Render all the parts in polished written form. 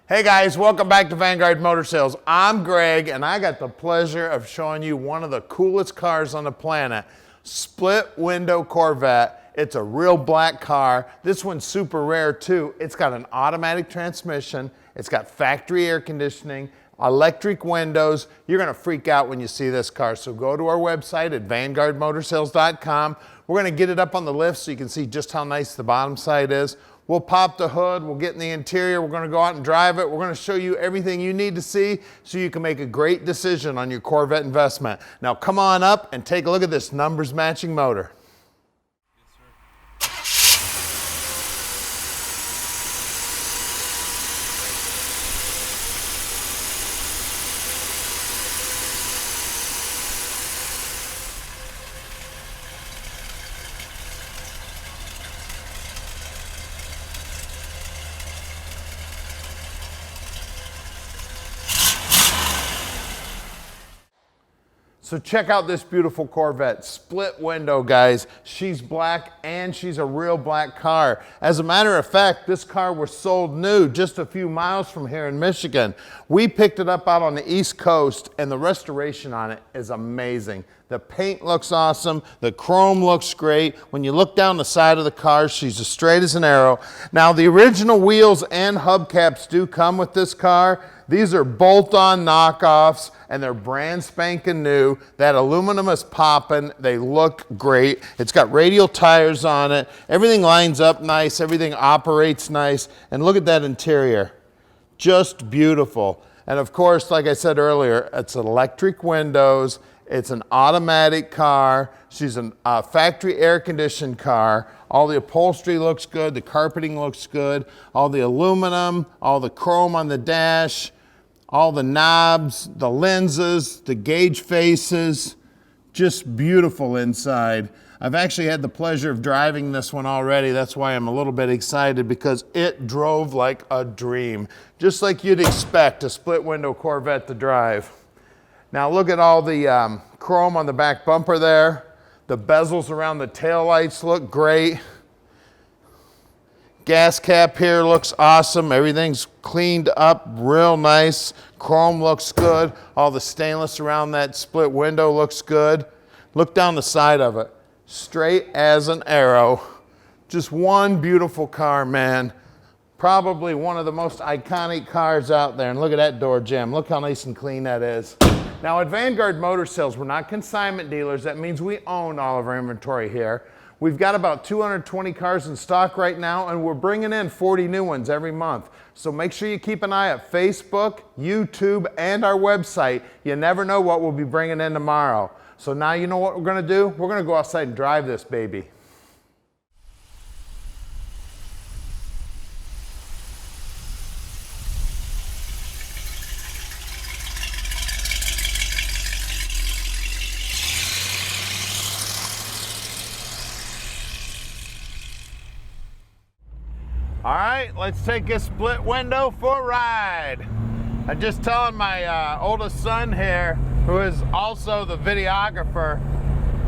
Hey guys, welcome back to Vanguard Motor Sales. I'm Greg and I got the pleasure of showing you one of the coolest cars on the planet, split window Corvette. It's a real black car. This one's super rare too. It's got an automatic transmission. It's got factory air conditioning, electric windows. You're gonna freak out when you see this car. So go to our website at vanguardmotorsales.com. We're gonna get it up on the lift so you can see just how nice the bottom side is. We'll pop the hood, we'll get in the interior, we're gonna go out and drive it. We're gonna show you everything you need to see so you can make a great decision on your Corvette investment. Now come on up and take a look at this numbers matching motor. So check out this beautiful Corvette, split window guys. She's black and she's a real black car. As a matter of fact, this car was sold new just a few miles from here in Michigan. We picked it up out on the East Coast and the restoration on it is amazing. The paint looks awesome, the chrome looks great. When you look down the side of the car, she's as straight as an arrow. Now the original wheels and hubcaps do come with this car. These are bolt-on knockoffs and they're brand spanking new. That aluminum is popping, they look great. It's got radial tires on it. Everything lines up nice, everything operates nice. And look at that interior, just beautiful. And of course, like I said earlier, it's electric windows. It's an automatic car. She's a factory air conditioned car. All the upholstery looks good. The carpeting looks good. All the aluminum, all the chrome on the dash, all the knobs, the lenses, the gauge faces, just beautiful inside. I've actually had the pleasure of driving this one already. That's why I'm a little bit excited because it drove like a dream. Just like you'd expect a split window Corvette to drive. Now look at all the chrome on the back bumper there. The bezels around the taillights look great. Gas cap here looks awesome. Everything's cleaned up real nice. Chrome looks good. All the stainless around that split window looks good. Look down the side of it. Straight as an arrow. Just one beautiful car, man. Probably one of the most iconic cars out there. And look at that door jamb. Look how nice and clean that is. Now at Vanguard Motor Sales, we're not consignment dealers. That means we own all of our inventory here. We've got about 220 cars in stock right now, and we're bringing in 40 new ones every month. So make sure you keep an eye at Facebook, YouTube, and our website. You never know what we'll be bringing in tomorrow. So now you know what we're gonna do? We're gonna go outside and drive this baby. All right, let's take this split window for a ride. I'm just telling my oldest son here, who is also the videographer,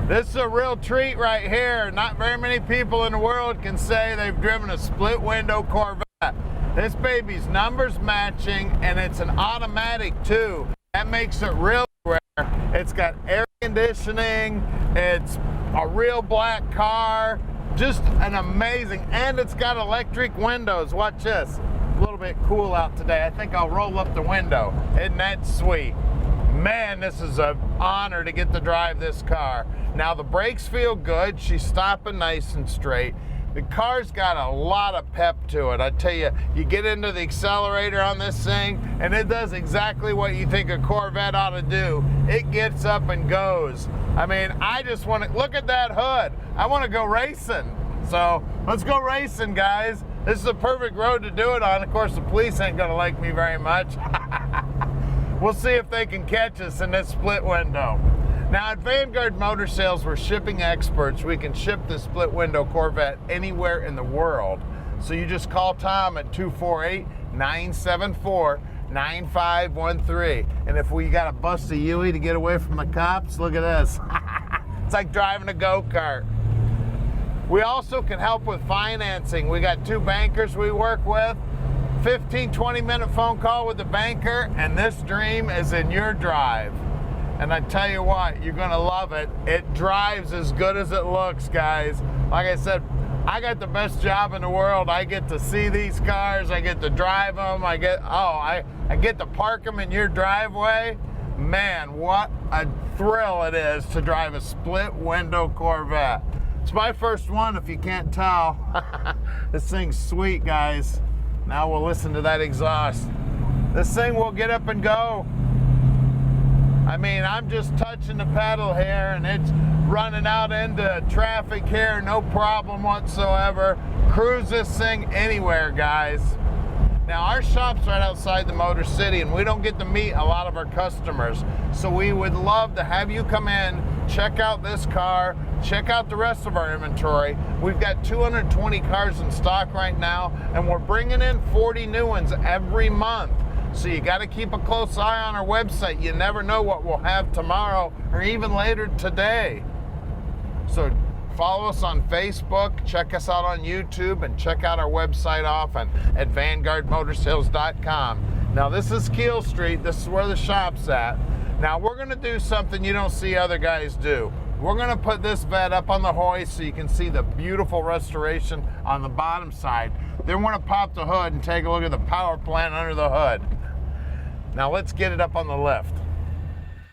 this is a real treat right here. Not very many people in the world can say they've driven a split window Corvette. This baby's numbers matching and it's an automatic too. That makes it real rare. It's got air conditioning, it's a real black car. Just an amazing, and it's got electric windows. Watch this. A little bit cool out today. I think I'll roll up the window. Isn't that sweet? Man, this is an honor to get to drive this car. Now the brakes feel good. She's stopping nice and straight. The car's got a lot of pep to it. I tell you, you get into the accelerator on this thing and it does exactly what you think a Corvette ought to do. It gets up and goes. I mean, I just want to, look at that hood. I want to go racing. So let's go racing, guys. This is a perfect road to do it on. Of course, the police ain't gonna like me very much. We'll see if they can catch us in this split window. Now at Vanguard Motor Sales, we're shipping experts. We can ship this split window Corvette anywhere in the world. So you just call Tom at 248-974-9513. And if we got to bust a Yui to get away from the cops, look at this. It's like driving a go-kart. We also can help with financing. We got 2 bankers we work with. 15-20 minute phone call with the banker, and this dream is in your drive. And I tell you what, you're gonna love it. It drives as good as it looks, guys. Like I said, I got the best job in the world. I get to see these cars, I get to drive them, I get to park them in your driveway. Man, what a thrill it is to drive a split window Corvette. It's my first one, if you can't tell. This thing's sweet, guys. Now we'll listen to that exhaust. This thing will get up and go. I mean, I'm just touching the pedal here and it's running out into traffic here, no problem whatsoever. Cruise this thing anywhere, guys. Now, our shop's right outside the Motor City and we don't get to meet a lot of our customers. So we would love to have you come in, check out this car, check out the rest of our inventory. We've got 220 cars in stock right now and we're bringing in 40 new ones every month. So you got to keep a close eye on our website. You never know what we'll have tomorrow or even later today. So follow us on Facebook, check us out on YouTube, and check out our website often at VanguardMotorsales.com. Now this is Keel Street. This is where the shop's at. Now we're going to do something you don't see other guys do. We're going to put this vet up on the hoist so you can see the beautiful restoration on the bottom side. Then we're going to pop the hood and take a look at the power plant under the hood. Now let's get it up on the lift.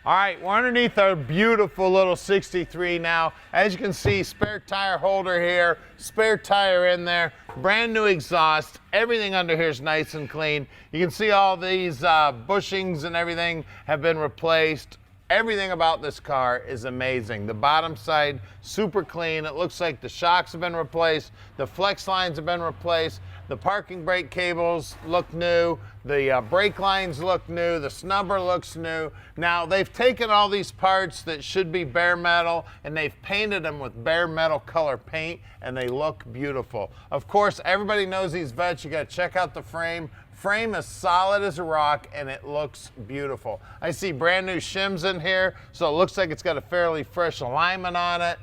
All right, we're underneath our beautiful little 63 now. As you can see, spare tire holder here, spare tire in there, brand new exhaust. Everything under here is nice and clean. You can see all these bushings and everything have been replaced. Everything about this car is amazing. The bottom side, super clean. It looks like the shocks have been replaced. The flex lines have been replaced. The parking brake cables look new. The brake lines look new. The snubber looks new. Now, they've taken all these parts that should be bare metal and they've painted them with bare metal color paint and they look beautiful. Of course, everybody knows these vets. You got to check out the frame. Frame is solid as a rock and it looks beautiful. I see brand new shims in here, so it looks like it's got a fairly fresh alignment on it.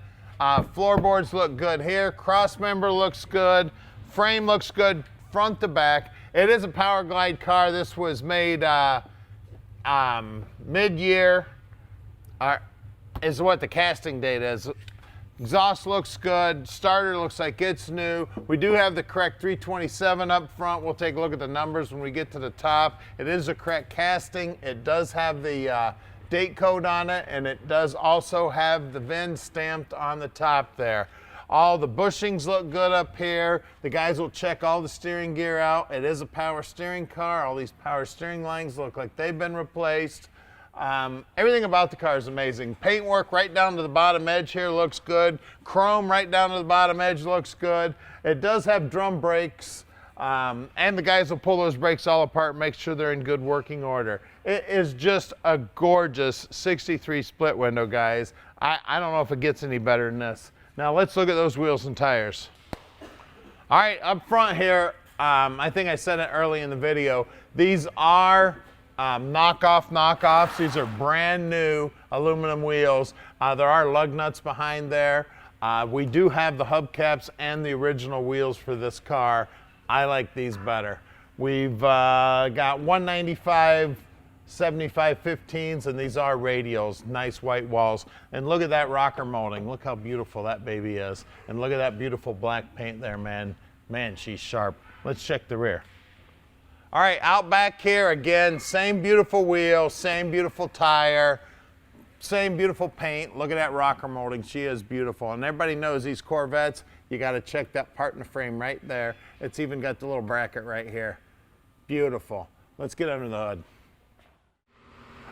Floorboards look good here. Cross member looks good. Frame looks good front to back. It is a Powerglide car. This was made mid-year, is what the casting date is. Exhaust looks good. Starter looks like it's new. We do have the correct 327 up front. We'll take a look at the numbers when we get to the top. It is a correct casting. It does have the date code on it, and it does also have the VIN stamped on the top there. All the bushings look good up here. The guys will check all the steering gear out. It is a power steering car. All these power steering lines look like they've been replaced. Everything about the car is amazing. Paintwork right down to the bottom edge here looks good. Chrome right down to the bottom edge looks good. It does have drum brakes, and the guys will pull those brakes all apart and make sure they're in good working order. It is just a gorgeous 63 split window, guys. I don't know if it gets any better than this. Now let's look at those wheels and tires. All right, up front here, I think I said it early in the video, these are knockoffs. These are brand new aluminum wheels. There are lug nuts behind there. We do have the hubcaps and the original wheels for this car. I like these better. We've got 195 75 15s, and these are radials, nice white walls. And look at that rocker molding. Look how beautiful that baby is. And look at that beautiful black paint there, man. Man, she's sharp. Let's check the rear. All right, out back here again, same beautiful wheel, same beautiful tire, same beautiful paint. Look at that rocker molding. She is beautiful. And everybody knows these Corvettes, you got to check that part in the frame right there. It's even got the little bracket right here. Beautiful. Let's get under the hood.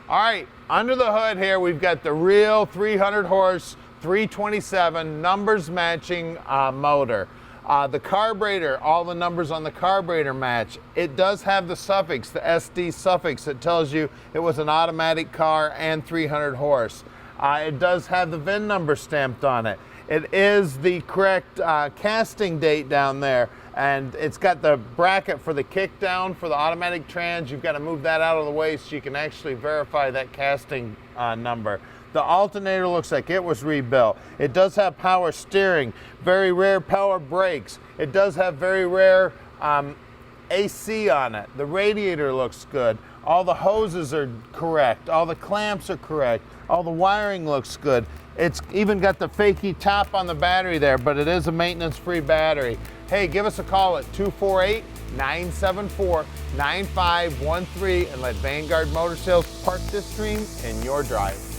All right, under the hood here, we've got the real 300 horse, 327 numbers matching motor. The carburetor, all the numbers on the carburetor match. It does have the suffix, the SD suffix that tells you it was an automatic car and 300 horse. It does have the VIN number stamped on it. It is the correct casting date down there, and it's got the bracket for the kick down for the automatic trans. You've got to move that out of the way so you can actually verify that casting number. The alternator looks like it was rebuilt. It does have power steering, very rare power brakes. It does have very rare AC on it. The radiator looks good. All the hoses are correct. All the clamps are correct. All the wiring looks good. It's even got the fakey top on the battery there, but it is a maintenance-free battery. Hey, give us a call at 248-974-9513 and let Vanguard Motor Sales park this dream in your drive.